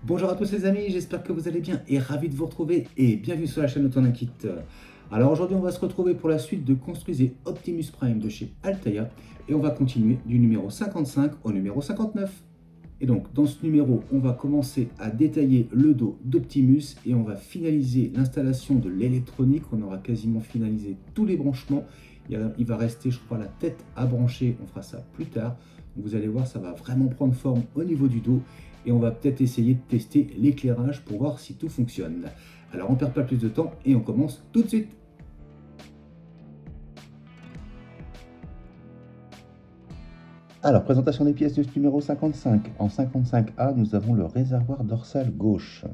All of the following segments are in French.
Bonjour à tous les amis, j'espère que vous allez bien et ravi de vous retrouver et bienvenue sur la chaîne Autonakit. Alors aujourd'hui on va se retrouver pour la suite de Construisez Optimus Prime de chez Altaïa et on va continuer du numéro 55 au numéro 59. Et donc dans ce numéro on va commencer à détailler le dos d'Optimus et on va finaliser l'installation de l'électronique. On aura quasiment finalisé tous les branchements. Il va rester je crois la tête à brancher, on fera ça plus tard. Donc vous allez voir ça va vraiment prendre forme au niveau du dos. Et on va peut-être essayer de tester l'éclairage pour voir si tout fonctionne. Alors on ne perd pas plus de temps et on commence tout de suite. Alors, présentation des pièces de ce numéro 55. En 55A, nous avons le réservoir dorsal gauche.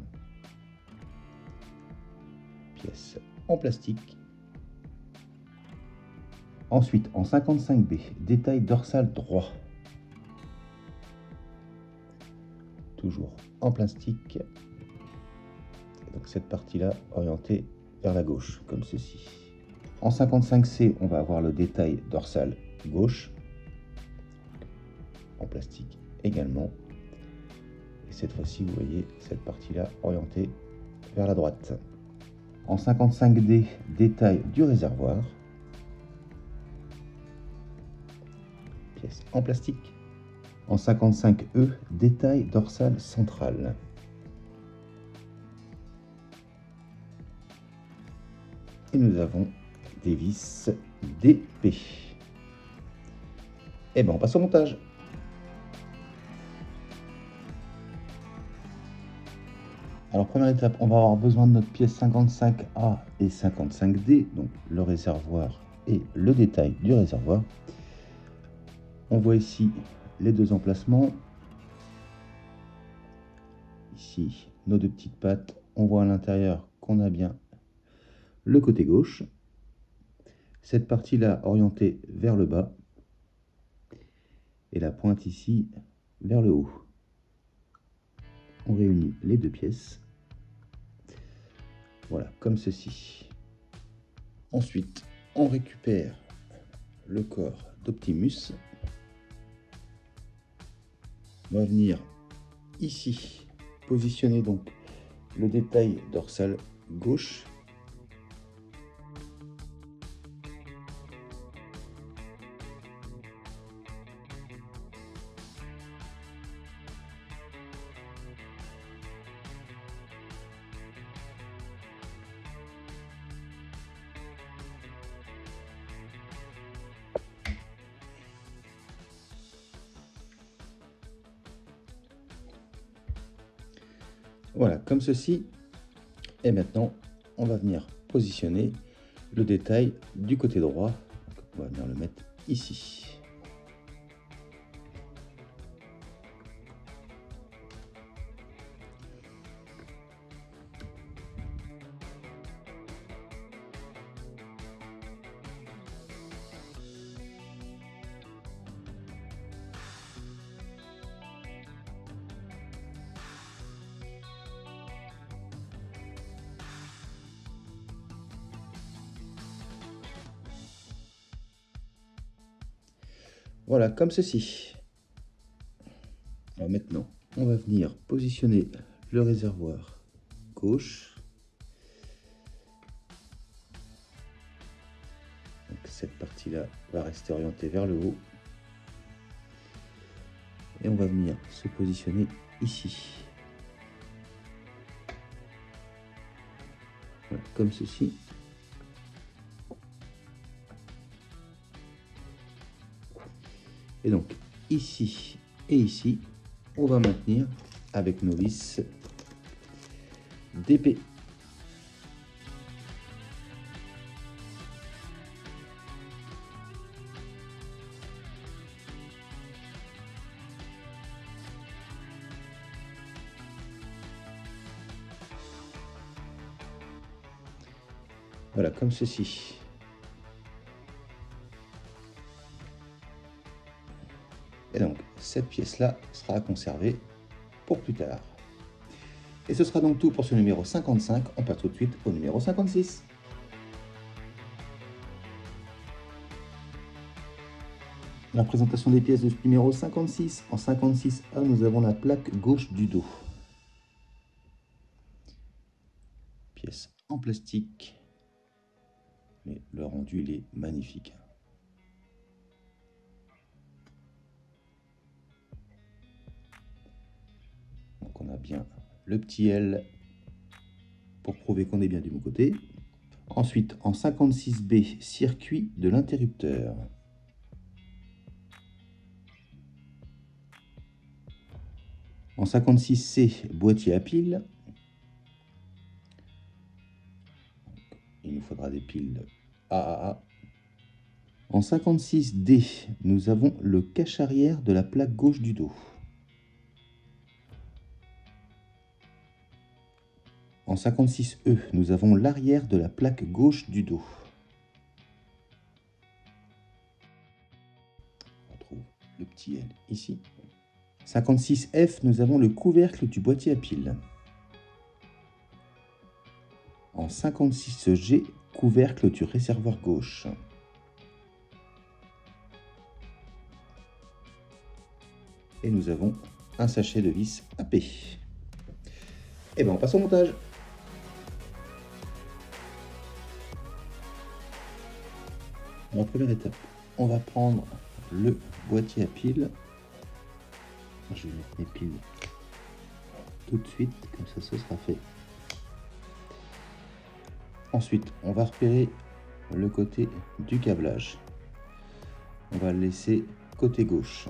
Pièce en plastique. Ensuite, en 55B, détail dorsal droit. Toujours en plastique. Donc cette partie-là orientée vers la gauche, comme ceci. En 55C, on va avoir le détail dorsal gauche, en plastique également. Et cette fois-ci, vous voyez cette partie-là orientée vers la droite. En 55D, détail du réservoir. Pièce en plastique. En 55E, détail dorsal central. Et nous avons des vis DP. Et bien on passe au montage. Alors première étape, on va avoir besoin de notre pièce 55A et 55D, donc le réservoir et le détail du réservoir. On voit ici les deux emplacements. Ici, nos deux petites pattes. On voit à l'intérieur qu'on a bien le côté gauche. Cette partie-là orientée vers le bas. Et la pointe ici vers le haut. On réunit les deux pièces. Voilà, comme ceci. Ensuite, on récupère le corps d'Optimus. On va venir ici positionner donc le détail dorsal gauche. Voilà, comme ceci. Et maintenant, on va venir positionner le détail du côté droit. Donc, on va venir le mettre ici. Voilà, comme ceci. Alors maintenant, on va venir positionner le réservoir gauche. Donc cette partie-là va rester orientée vers le haut. Et on va venir se positionner ici. Voilà, comme ceci. Et donc, ici et ici, on va maintenir avec nos vis DP. Voilà, comme ceci. Et donc, cette pièce-là sera à conserver pour plus tard. Et ce sera donc tout pour ce numéro 55. On passe tout de suite au numéro 56. La présentation des pièces de ce numéro 56. En 56A, nous avons la plaque gauche du dos. en plastique. Mais le rendu, il est magnifique. Donc on a bien le petit L pour prouver qu'on est bien du bon côté. Ensuite, en 56B, circuit de l'interrupteur. En 56C, boîtier à piles. Il nous faudra des piles AAA. En 56D, nous avons le cache arrière de la plaque gauche du dos. En 56E, nous avons l'arrière de la plaque gauche du dos. On retrouve le petit L ici. 56F, nous avons le couvercle du boîtier à piles. En 56G, couvercle du réservoir gauche. Et nous avons un sachet de vis AP. Et bien on passe au montage. En première étape, on va prendre le boîtier à piles. Je vais mettre mes piles tout de suite, comme ça ce sera fait. Ensuite, on va repérer le côté du câblage. On va le laisser côté gauche.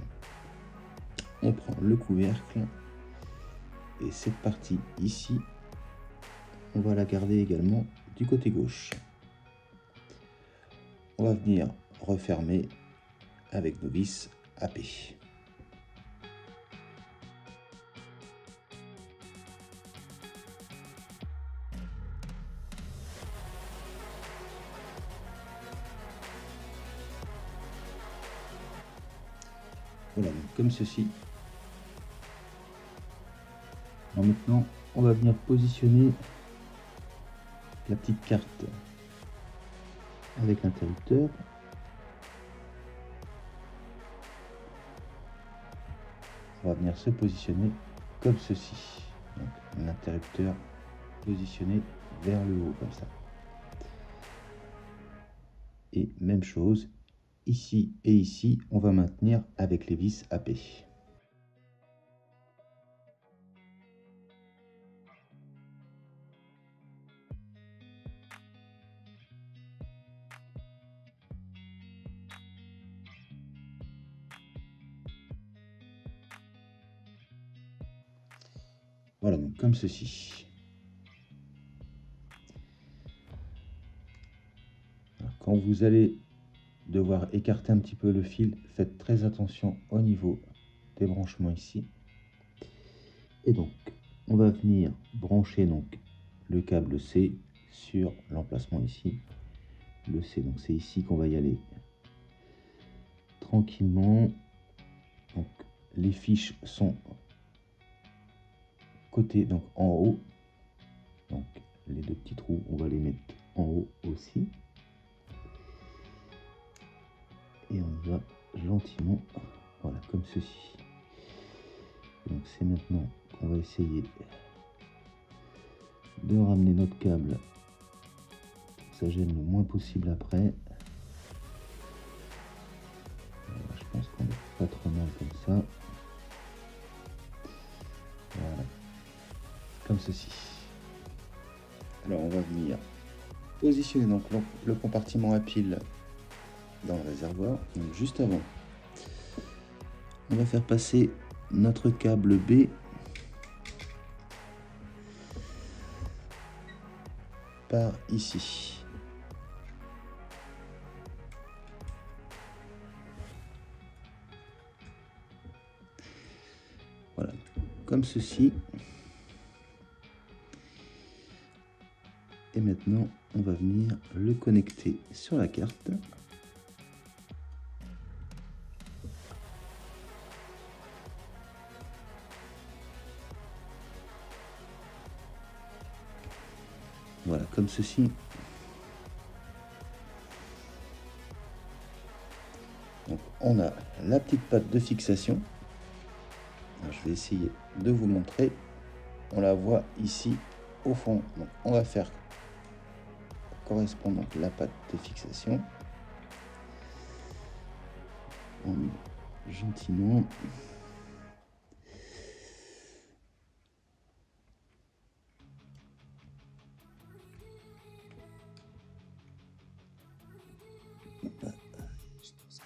On prend le couvercle et cette partie ici, on va la garder également du côté gauche. On va venir refermer avec nos vis AP. Voilà, donc comme ceci. Alors maintenant, on va venir positionner la petite carte avec l'interrupteur. On va venir se positionner comme ceci. L'interrupteur positionné vers le haut comme ça. Et même chose, ici et ici, on va maintenir avec les vis AP. Voilà, donc comme ceci. Quand vous allez devoir écarter un petit peu le fil, faites très attention au niveau des branchements ici. Et donc, on va venir brancher donc le câble C sur l'emplacement ici. Le C, donc c'est ici qu'on va y aller tranquillement. Donc, les fiches sont côté donc en haut. Donc, les deux petits trous, on va les mettre en haut aussi. Et on y va gentiment, voilà, comme ceci. Donc c'est maintenant qu'on va essayer de ramener notre câble, ça gêne le moins possible après. Voilà, je pense qu'on est pas trop mal comme ça. Voilà, comme ceci. Alors on va venir positionner donc le compartiment à piles dans le réservoir. Donc juste avant, on va faire passer notre câble B par ici. Voilà, comme ceci. Et maintenant, on va venir le connecter sur la carte. Voilà, comme ceci. Donc, on a la petite patte de fixation. Alors, je vais essayer de vous montrer. On la voit ici au fond. Donc, on va faire correspond donc la patte de fixation. On met gentiment.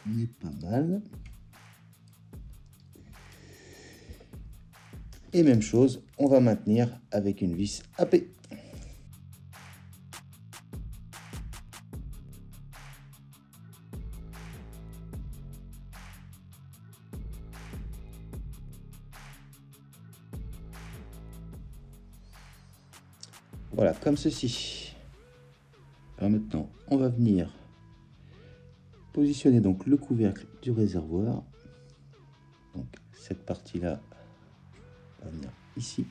On est pas mal. Et même chose, on va maintenir avec une vis AP. Voilà, comme ceci. Alors maintenant, on va venir positionner donc le couvercle du réservoir. Donc cette partie-là va venir ici.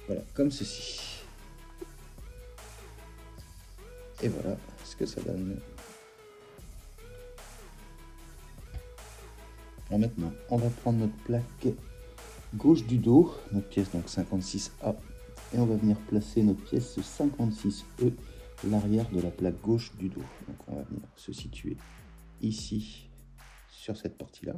Voilà, comme ceci. Et voilà ce que ça donne. Bon, maintenant, on va prendre notre plaque gauche du dos, notre pièce donc 56A, et on va venir placer notre pièce 56E, l'arrière de la plaque gauche du dos. Donc on va venir se situer ici, sur cette partie-là.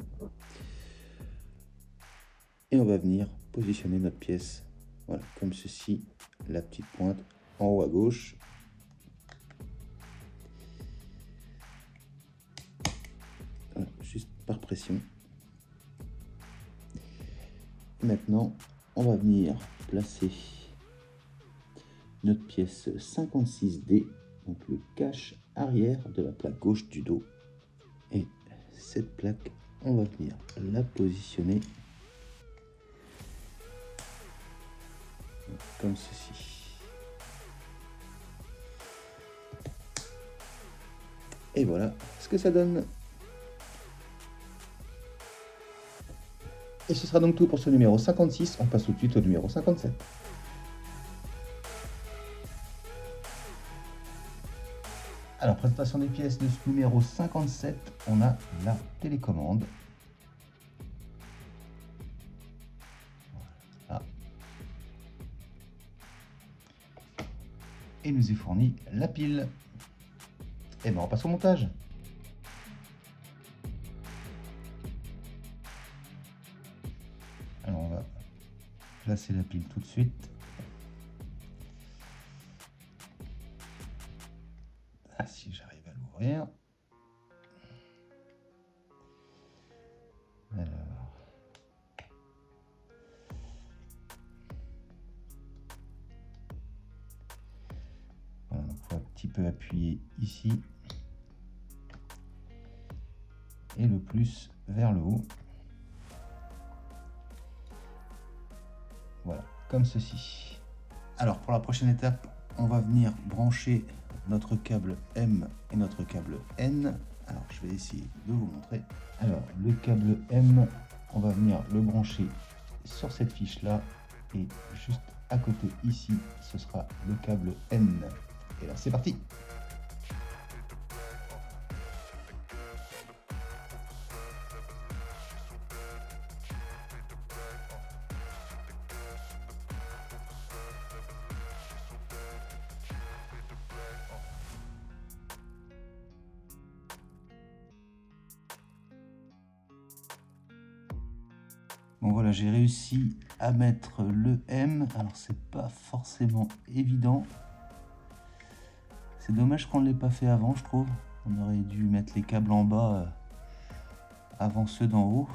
Et on va venir positionner notre pièce, voilà, comme ceci, la petite pointe en haut à gauche. Voilà, juste par pression. Maintenant, on va venir placer notre pièce 56D, donc le cache arrière de la plaque gauche du dos. Et cette plaque, on va venir la positionner comme ceci. Et voilà ce que ça donne. Et ce sera donc tout pour ce numéro 56. On passe tout de suite au numéro 57. Alors, présentation des pièces de ce numéro 57. On a la télécommande. Voilà. Et nous est fourni la pile. Et bien, on passe au montage. Alors, on va placer la pile tout de suite. Ah, si j'arrive à l'ouvrir. Alors. Voilà, donc il faut un petit peu appuyer ici. Et le plus vers le haut. Voilà, comme ceci. Alors pour la prochaine étape, on va venir brancher notre câble M et notre câble N. Alors je vais essayer de vous montrer. Alors le câble M, on va venir le brancher sur cette fiche là, et juste à côté ici, ce sera le câble N. Et là c'est parti. Bon voilà, j'ai réussi à mettre le M. Alors c'est pas forcément évident. C'est dommage qu'on ne l'ait pas fait avant, je trouve. On aurait dû mettre les câbles en bas avant ceux d'en haut.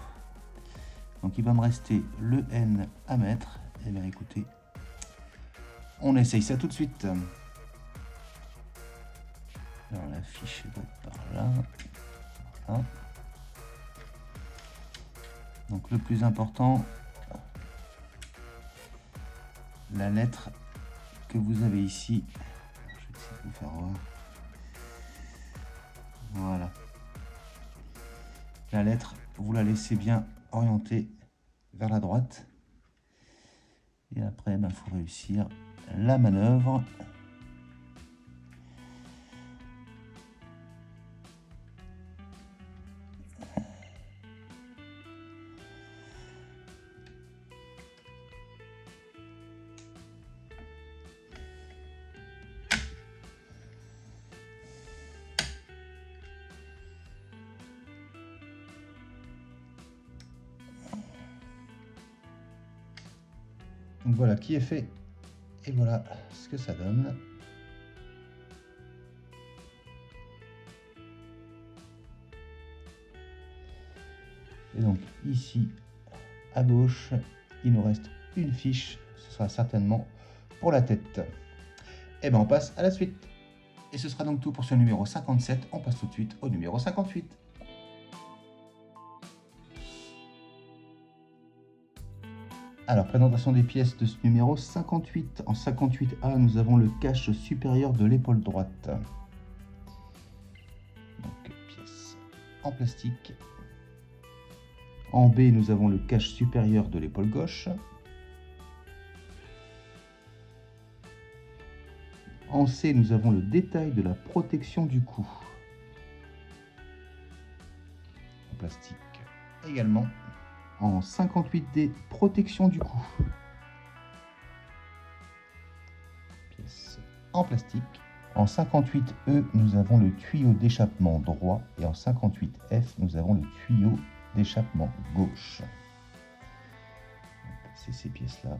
Donc il va me rester le N à mettre. Et bien écoutez, on essaye ça tout de suite. Alors la fiche doit être par là. Voilà. Donc le plus important, la lettre que vous avez ici. Je vais essayer de vous faire voir. Voilà. La lettre, vous la laissez bien orientée vers la droite. Et après, il faut réussir la manœuvre. Donc voilà qui est fait. Et voilà ce que ça donne. Et donc ici, à gauche, il nous reste une fiche. Ce sera certainement pour la tête. Et bien on passe à la suite. Et ce sera donc tout pour ce numéro 57. On passe tout de suite au numéro 58. Alors, présentation des pièces de ce numéro 58. En 58A, nous avons le cache supérieur de l'épaule droite. Donc, pièce en plastique. En B, nous avons le cache supérieur de l'épaule gauche. En C, nous avons le détail de la protection du cou. En plastique également. En 58D, protection du cou. Pièce en plastique. En 58E, nous avons le tuyau d'échappement droit et en 58F, nous avons le tuyau d'échappement gauche. C'est ces pièces-là.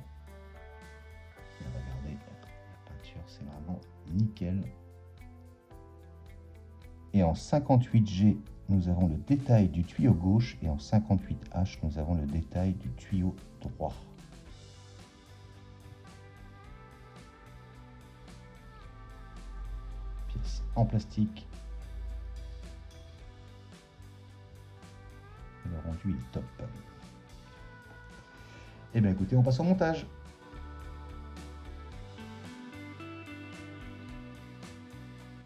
Regardez, la peinture, c'est vraiment nickel. Et en 58G, nous avons le détail du tuyau gauche et en 58H, nous avons le détail du tuyau droit. Pièce en plastique. Le rendu est top. Et bien écoutez, on passe au montage.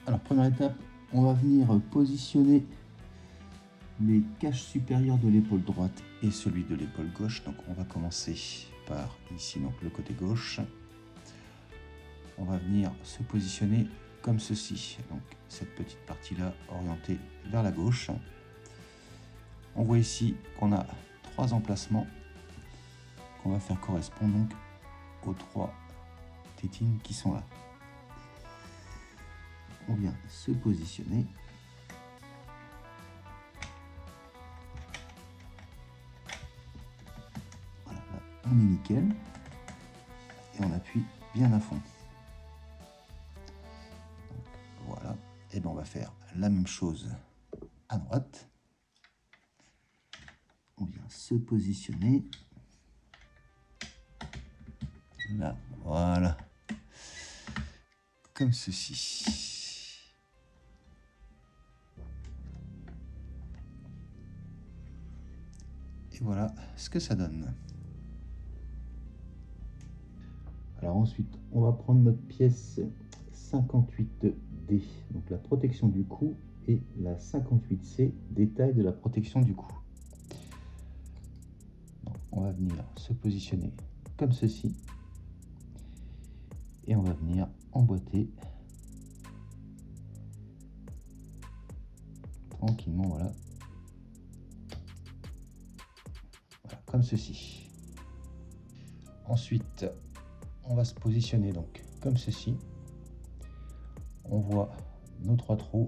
Alors première étape, on va venir positionner les caches supérieures de l'épaule droite et celui de l'épaule gauche. Donc on va commencer par ici, donc le côté gauche. On va venir se positionner comme ceci. Donc cette petite partie là orientée vers la gauche. On voit ici qu'on a 3 emplacements qu'on va faire correspondre donc aux 3 tétines qui sont là. On vient se positionner. Voilà, là, on est nickel. Et on appuie bien à fond. Donc, voilà. Et bien on va faire la même chose à droite. On vient se positionner. Là, voilà. Comme ceci. Et voilà ce que ça donne. Alors ensuite, on va prendre notre pièce 58D, donc la protection du cou, et la 58C, détail de la protection du cou. Donc, on va venir se positionner comme ceci. Et on va venir emboîter tranquillement, voilà. Voilà, comme ceci. Ensuite, on va se positionner donc comme ceci. On voit nos 3 trous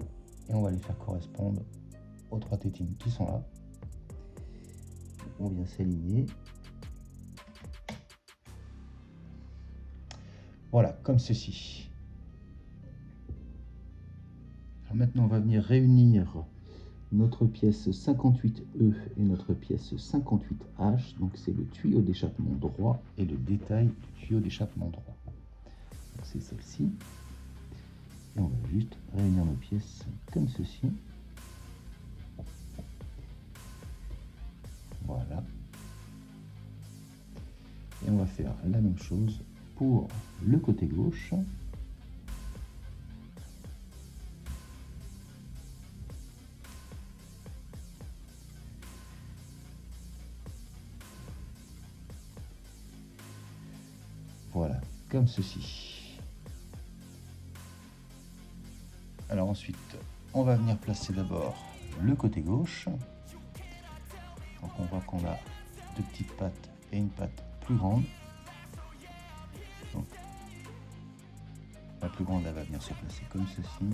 et on va les faire correspondre aux 3 tétines qui sont là. On vient s'aligner. Voilà, comme ceci. Alors maintenant, on va venir réunir notre pièce 58E et notre pièce 58H. Donc c'est le tuyau d'échappement droit et le détail du tuyau d'échappement droit. C'est celle-ci. Et on va juste réunir nos pièces comme ceci. Voilà. Et on va faire la même chose pour le côté gauche. Voilà, comme ceci. Alors ensuite, on va venir placer d'abord le côté gauche. Donc on voit qu'on a 2 petites pattes et une patte plus grande. Donc, la plus grande, elle va venir se placer comme ceci.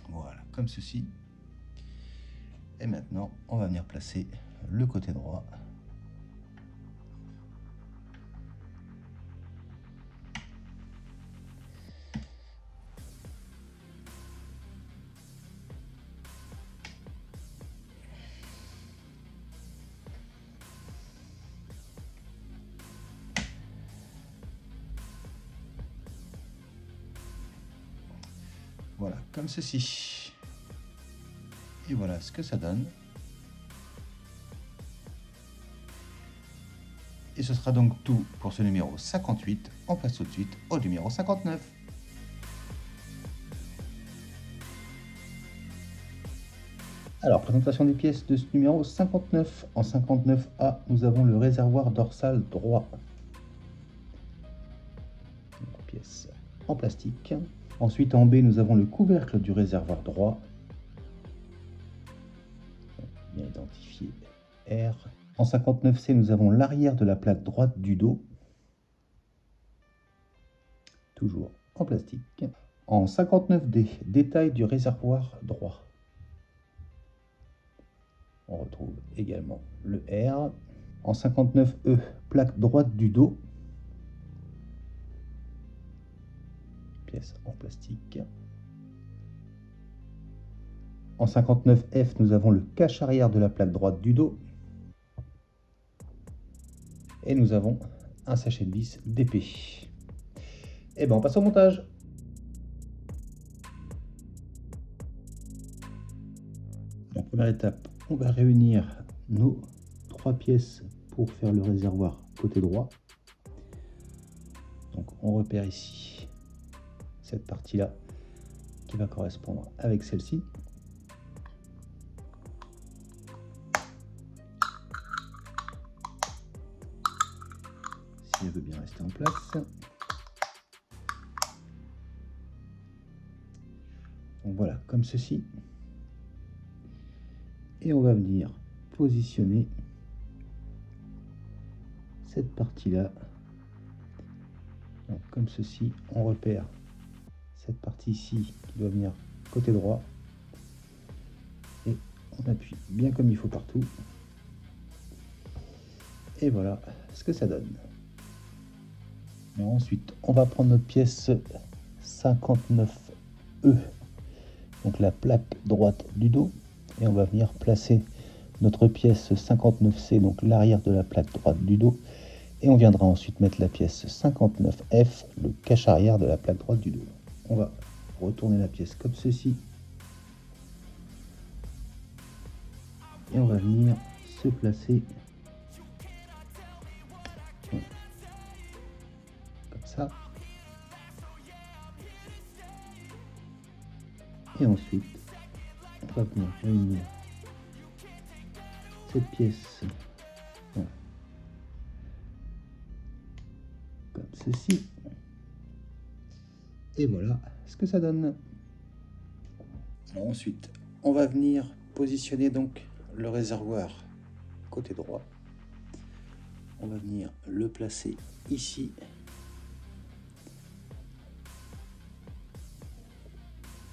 Voilà, comme ceci. Et maintenant, on va venir placer le côté droit. Voilà, comme ceci. Et voilà ce que ça donne. Et ce sera donc tout pour ce numéro 58. On passe tout de suite au numéro 59. Alors, présentation des pièces de ce numéro 59. En 59A, nous avons le réservoir dorsal droit. Une pièce en plastique. Ensuite, en B, nous avons le couvercle du réservoir droit. Bien identifié R. En 59C, nous avons l'arrière de la plaque droite du dos. Toujours en plastique. En 59D, détail du réservoir droit. On retrouve également le R. En 59E, plaque droite du dos. Pièce en plastique. En 59F, nous avons le cache arrière de la plaque droite du dos. Et nous avons un sachet de vis d'épée. Et bien on passe au montage. En première étape, on va réunir nos 3 pièces pour faire le réservoir côté droit. Donc on repère ici cette partie-là qui va correspondre avec celle-ci. Si elle veut bien rester en place. Donc voilà, comme ceci. Et on va venir positionner cette partie-là. Comme ceci, on repère cette partie ici qui doit venir côté droit. Et on appuie bien comme il faut partout. Et voilà ce que ça donne. Et ensuite, on va prendre notre pièce 59E, donc la plaque droite du dos, et on va venir placer notre pièce 59C, donc l'arrière de la plaque droite du dos, et on viendra ensuite mettre la pièce 59F, le cache arrière de la plaque droite du dos. On va retourner la pièce comme ceci, et on va venir se placer comme ça. Et ensuite, on va venir réunir cette pièce voilà, comme ceci. Et voilà ce que ça donne. Alors ensuite, on va venir positionner donc le réservoir côté droit. On va venir le placer ici.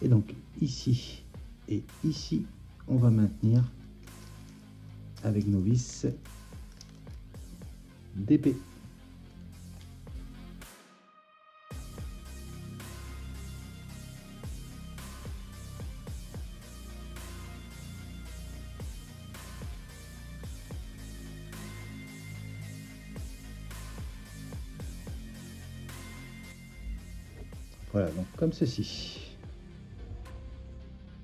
Et donc ici et ici, on va maintenir avec nos vis d'épée. Voilà, donc comme ceci.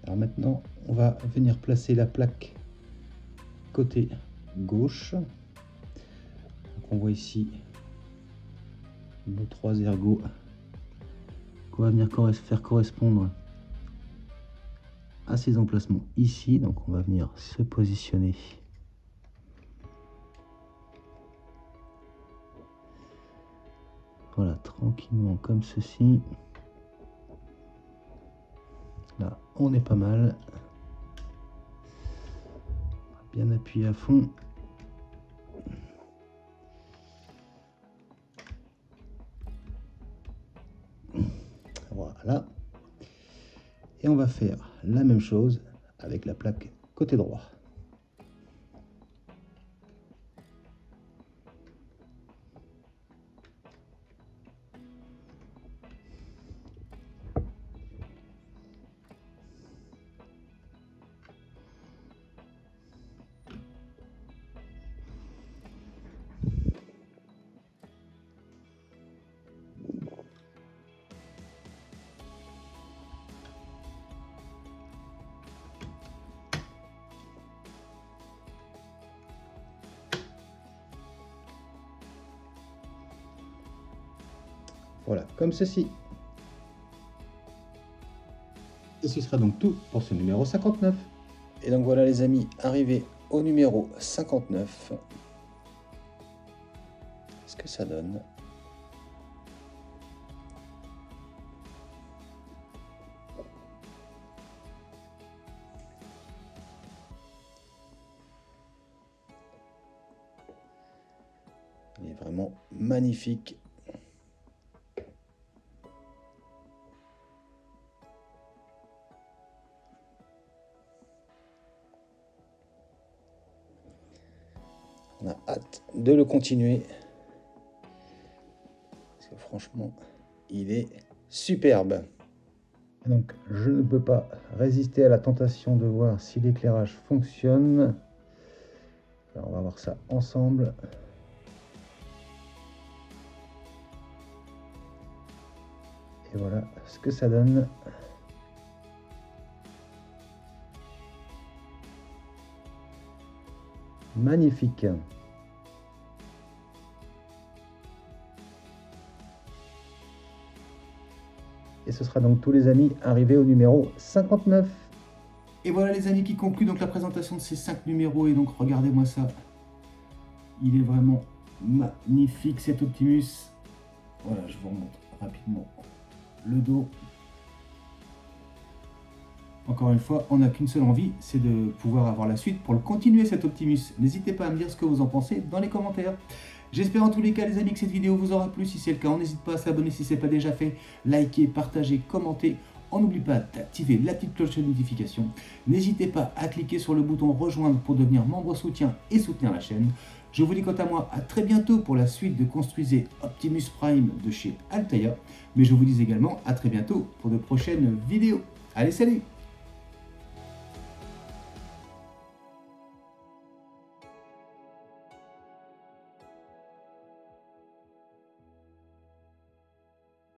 Alors maintenant, on va venir placer la plaque côté gauche. Donc on voit ici nos 3 ergots qu'on va venir faire correspondre à ces emplacements ici. Donc on va venir se positionner voilà, tranquillement comme ceci. Là, on est pas mal. Bien appuyé à fond. Voilà. Et on va faire la même chose avec la plaque côté droit. Voilà, comme ceci. Et ce sera donc tout pour ce numéro 59. Et donc voilà les amis, arrivé au numéro 59. Ce que ça donne. Il est vraiment magnifique. On a hâte de le continuer. Parce que franchement, il est superbe. Donc, je ne peux pas résister à la tentation de voir si l'éclairage fonctionne. Alors, on va voir ça ensemble. Et voilà ce que ça donne. Magnifique. Et ce sera donc tous les amis arrivés au numéro 59. Et voilà les amis qui conclut donc la présentation de ces 5 numéros. Et donc regardez-moi ça. Il est vraiment magnifique cet Optimus. Voilà, je vous remonte rapidement le dos. Encore une fois, on n'a qu'une seule envie, c'est de pouvoir avoir la suite pour le continuer cet Optimus. N'hésitez pas à me dire ce que vous en pensez dans les commentaires. J'espère en tous les cas les amis que cette vidéo vous aura plu. Si c'est le cas, on n'hésite pas à s'abonner si ce n'est pas déjà fait. Likez, partagez, commentez. On n'oublie pas d'activer la petite cloche de notification. N'hésitez pas à cliquer sur le bouton rejoindre pour devenir membre soutien et soutenir la chaîne. Je vous dis quant à moi à très bientôt pour la suite de Construisez Optimus Prime de chez Altaïa. Mais je vous dis également à très bientôt pour de prochaines vidéos. Allez, salut!